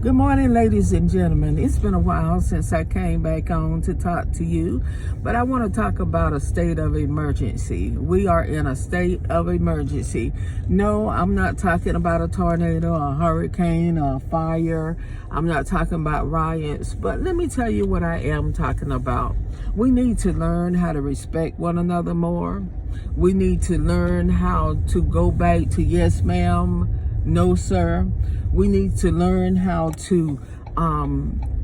Good morning, ladies and gentlemen. It's been a while since I came back on to talk to you, but I want to talk about a state of emergency. We are in a state of emergency. No, I'm not talking about a tornado, a hurricane, or a fire. I'm not talking about riots, but let me tell you what I am talking about. We need to learn how to respect one another more. We need to learn how to go back to yes, ma'am, no, sir. We need to learn how to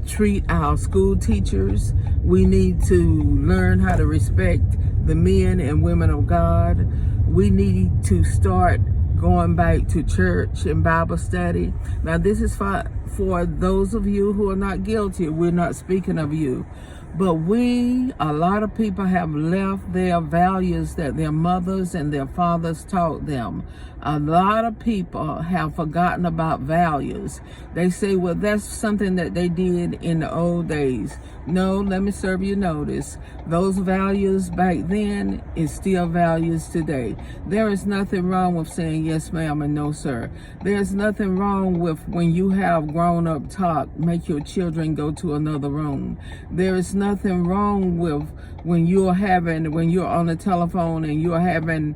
treat our school teachers. We need to learn how to respect the men and women of God. We need to start going back to church and Bible study. Now, this is for those of you who are not guilty. We're not speaking of you. But a lot of people have left their values that their mothers and their fathers taught them. A lot of people have forgotten about values. They say, well, that's something that they did in the old days. No, let me serve you notice. Those values back then is still values today. There is nothing wrong with saying yes, ma'am, and no, sir. There's nothing wrong with when you have grown-up talk, make your children go to another room. There is nothing wrong with when you're on the telephone and you're having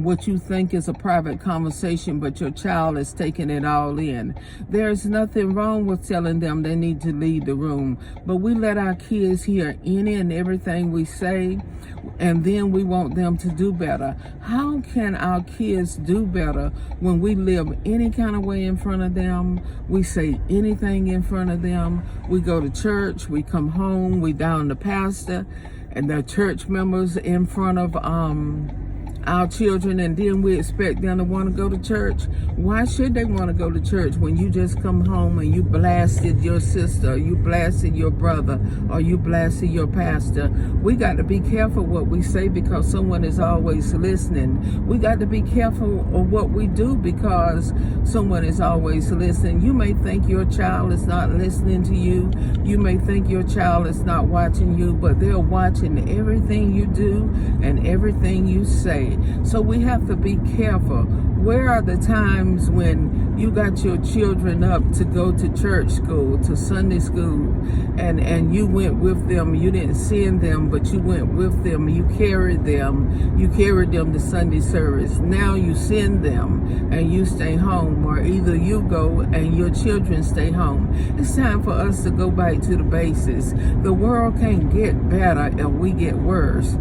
what you think is a private conversation, but your child is taking it all in. There's nothing wrong with telling them they need to leave the room, but we let our kids hear any and everything we say, and then we want them to do better. How can our kids do better when we live any kind of way in front of them? We say anything in front of them. We go to church, we come home, we down the pastor and the church members in front of our children, and then we expect them to want to go to church. Why should they want to go to church when you just come home and you blasted your sister, or you blasted your brother, or you blasted your pastor? We got to be careful what we say because someone is always listening. We got to be careful of what we do because someone is always listening. You may think your child is not listening to you. You may think your child is not watching you, but they're watching everything you do and everything you say. So we have to be careful. Where are the times when you got your children up to go to church school, to Sunday school, and you went with them? You didn't send them, but you went with them. You carried them. You carried them to Sunday service. Now you send them and you stay home, or either you go and your children stay home. It's time for us to go back to the basics. The world can't get better if we get worse.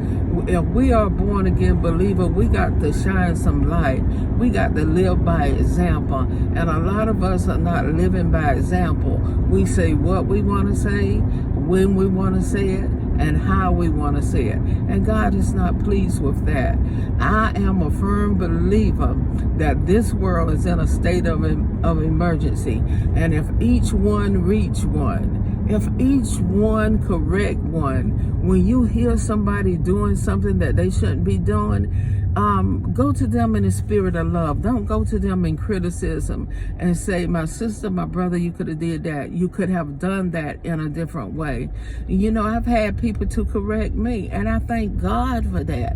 If we are born again believer, we got to shine some light. We got to live by example. And a lot of us are not living by example. We say what we want to say, when we want to say it, and how we want to say it. And God is not pleased with that. I am a firm believer that this world is in a state of emergency. And if each one reach one, if each one correct one, when you hear somebody doing something that they shouldn't be doing, go to them in the spirit of love. Don't go to them in criticism and say, my sister, my brother, you could have did that. You could have done that in a different way. You know, I've had people to correct me, and I thank God for that.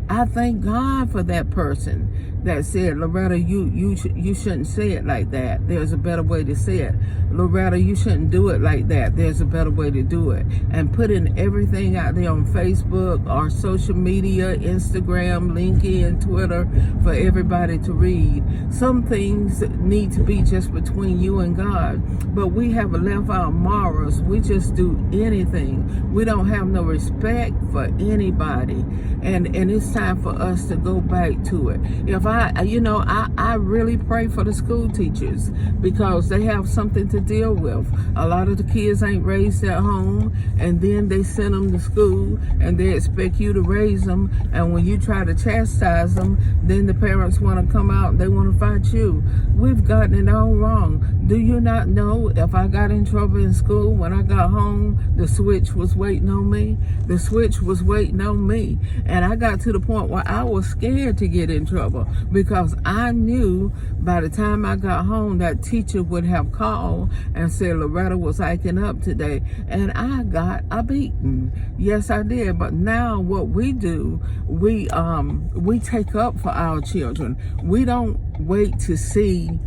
I thank God for that person that said, Loretta, you shouldn't say it like that. There's a better way to say it. Loretta, you shouldn't do it like that. There's a better way to do it. And putting everything out there on Facebook or social media, Instagram, LinkedIn, Twitter, for everybody to read. Some things need to be just between you and God, but we have left our morals. We just do anything. We don't have no respect for anybody. And it's time for us to go back to it. I really pray for the school teachers because they have something to deal with. A lot of the kids ain't raised at home, and then they send them to school and they expect you to raise them, and when you try to chastise them, then the parents want to come out and they want to fight you. We've gotten it all wrong. Do you not know if I got in trouble in school, when I got home, the switch was waiting on me? The switch was waiting on me. And I got to the point where I was scared to get in trouble because I knew by the time I got home that teacher would have called and said Loretta was acting up today, and I got a beating. Yes, I did. But now what we do, we take up for our children. We don't wait to see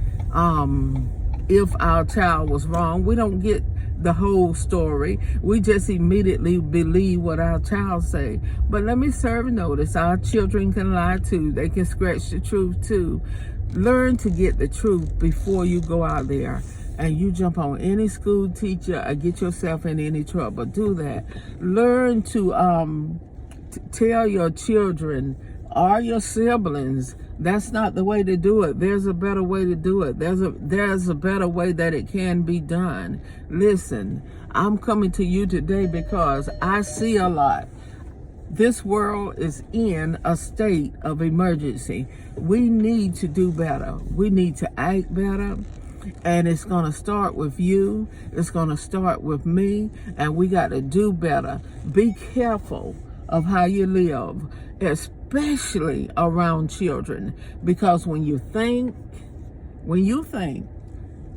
if our child was wrong. We don't get the whole story. We just immediately believe what our child say. But let me serve notice, our children can lie too. They can scratch the truth too. Learn to get the truth before you go out there and you jump on any school teacher or get yourself in any trouble. Do that. Learn to tell your children or your siblings, that's not the way to do it. There's a better way to do it. There's a better way that it can be done. Listen, I'm coming to you today because I see a lot. This world is in a state of emergency. We need to do better. We need to act better. And it's going to start with you. It's going to start with me. And we got to do better. Be careful of how you live, especially around children. Because when you think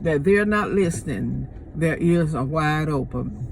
that they're not listening, their ears are wide open.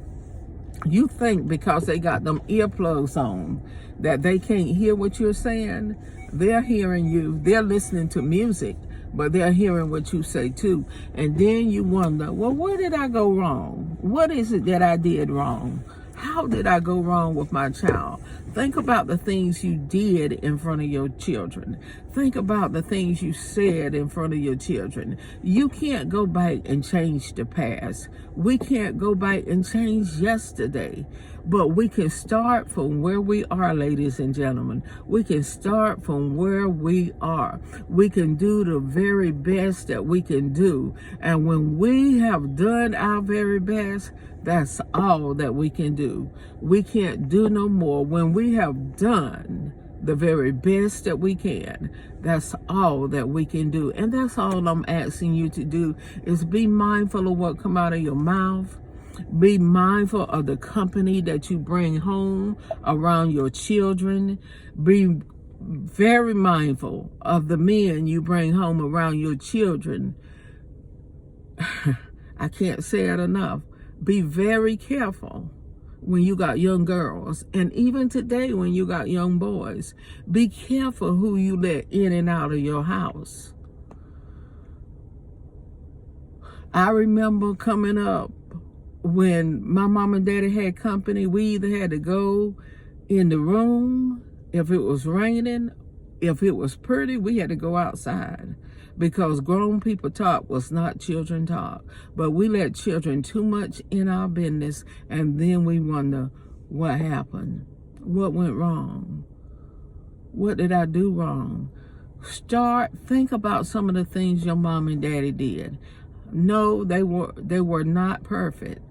You think because they got them earplugs on that they can't hear what you're saying. They're hearing you. They're listening to music, but they're hearing what you say too. And then you wonder, well, where did I go wrong? What is it that I did wrong? How did I go wrong with my child? Think about the things you did in front of your children. Think about the things you said in front of your children. You can't go back and change the past. We can't go back and change yesterday. But we can start from where we are, ladies and gentlemen. We can start from where we are. We can do the very best that we can do. And when we have done our very best, that's all that we can do. We can't do no more. When we have done the very best that we can, that's all that we can do. And that's all I'm asking you to do, is be mindful of what come out of your mouth. Be mindful of the company that you bring home around your children. Be very mindful of the men you bring home around your children. I can't say it enough. Be very careful when you got young girls, and even today when you got young boys. Be careful who you let in and out of your house. I remember coming up, when my mom and daddy had company, we either had to go in the room if it was raining. If it was pretty, we had to go outside, because grown people talk was not children talk. But we let children too much in our business, and then we wonder what happened. What went wrong? What did I do wrong? Think about some of the things your mom and daddy did. No, they were not perfect.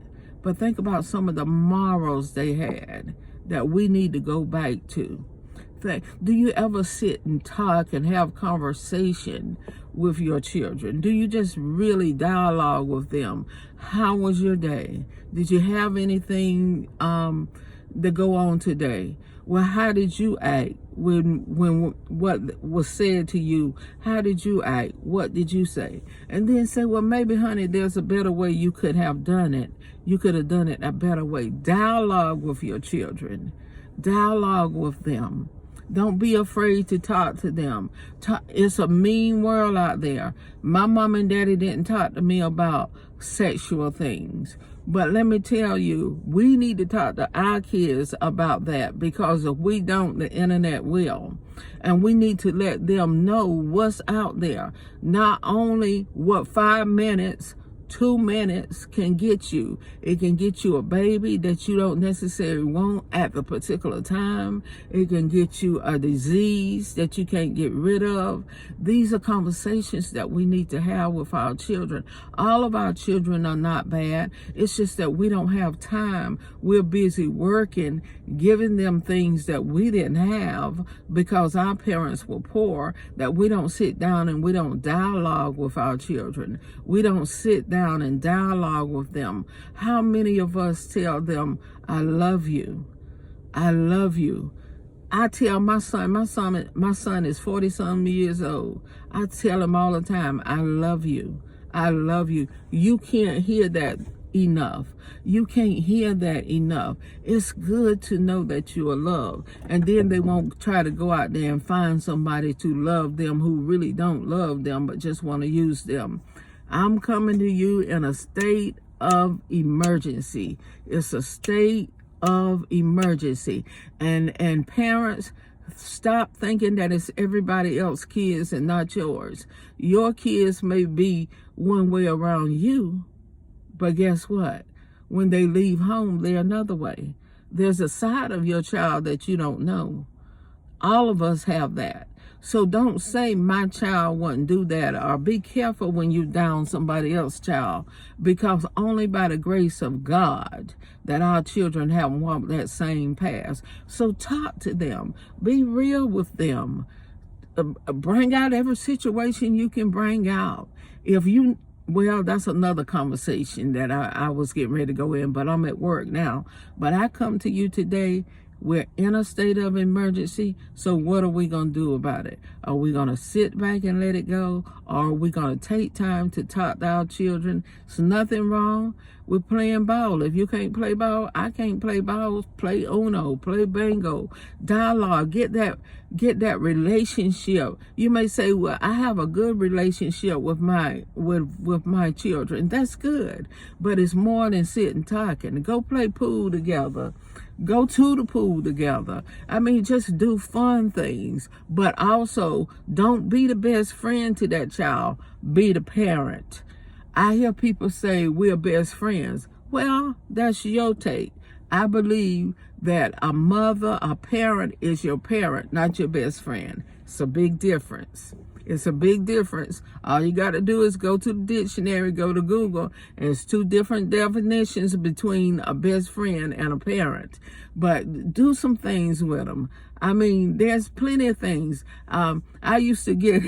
But think about some of the morals they had that we need to go back to. Do you ever sit and talk and have conversation with your children? Do you just really dialogue with them? How was your day? Did you have anything to go on today? Well, how did you act when what was said to you? How did you act? What did you say? And then say, well, maybe, honey, there's a better way you could have done it. You could have done it a better way. Dialogue with your children. Dialogue with them. Don't be afraid to talk to them. It's a mean world out there. My mom and daddy didn't talk to me about sexual things. But let me tell you, we need to talk to our kids about that, because if we don't, the internet will. And we need to let them know what's out there. Not only what 5 minutes, 2 minutes can get you. It can get you a baby that you don't necessarily want at the particular time. It can get you a disease that you can't get rid of. These are conversations that we need to have with our children. All of our children are not bad. It's just that we don't have time. We're busy working, giving them things that we didn't have because our parents were poor, that we don't sit down and we don't dialogue with our children. We don't sit down and dialogue with them. How many of us tell them, I love you. I love you. I tell my son is 40-some years old. I tell him all the time, I love you. I love you. You can't hear that enough. You can't hear that enough. It's good to know that you are loved. And then they won't try to go out there and find somebody to love them who really don't love them, but just want to use them. I'm coming to you in a state of emergency. It's a state of emergency. And parents, stop thinking that it's everybody else's kids and not yours. Your kids may be one way around you, but guess what? When they leave home, they're another way. There's a side of your child that you don't know. All of us have that. So don't say my child wouldn't do that, or be careful when you down somebody else's child, because only by the grace of God that our children haven't walked that same path. So talk to them. Be real with them. Bring out every situation you can bring out. Well, that's another conversation that I was getting ready to go in, but I'm at work now. But I come to you today. We're in a state of emergency, so what are we going to do about it? Are we going to sit back and let it go, or are we going to take time to talk to our children? There's nothing wrong with playing ball. If you can't play ball, I can't play ball. Play Uno, play bingo, dialogue, get that relationship. You may say, well, I have a good relationship with my children. That's good, but it's more than sitting talking. Go play pool together. Go to the pool together. I mean, just do fun things, but also don't be the best friend to that child. Be the parent. I hear people say we're best friends. Well, that's your take. I believe that a mother, a parent is your parent, not your best friend. It's a big difference. It's a big difference. All you got to do is go to the dictionary, go to Google, and it's two different definitions between a best friend and a parent. But do some things with them. I mean, there's plenty of things. I used to get,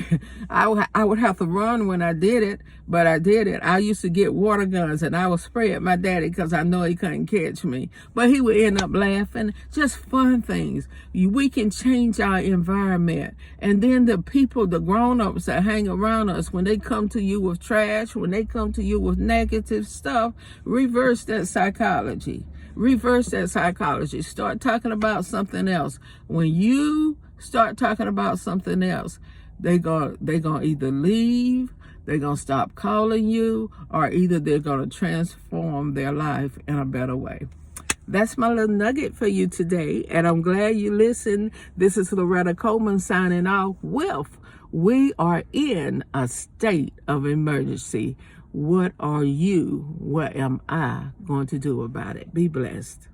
I would have to run when I did it, but I did it. I used to get water guns, and I would spray at my daddy because I know he couldn't catch me. But he would end up laughing. Just fun things. We can change our environment. And then the people, the grown-ups that hang around us, when they come to you with trash, when they come to you with negative stuff, reverse that psychology. Reverse that psychology. Start talking about something else. When you start talking about something else, they gonna either leave, they're gonna stop calling you, or either they're gonna transform their life in a better way. That's my little nugget for you today, and I'm glad you listened. This is Loretta Coleman signing off with, we are in a state of emergency. What are you? What am I going to do about it? Be blessed.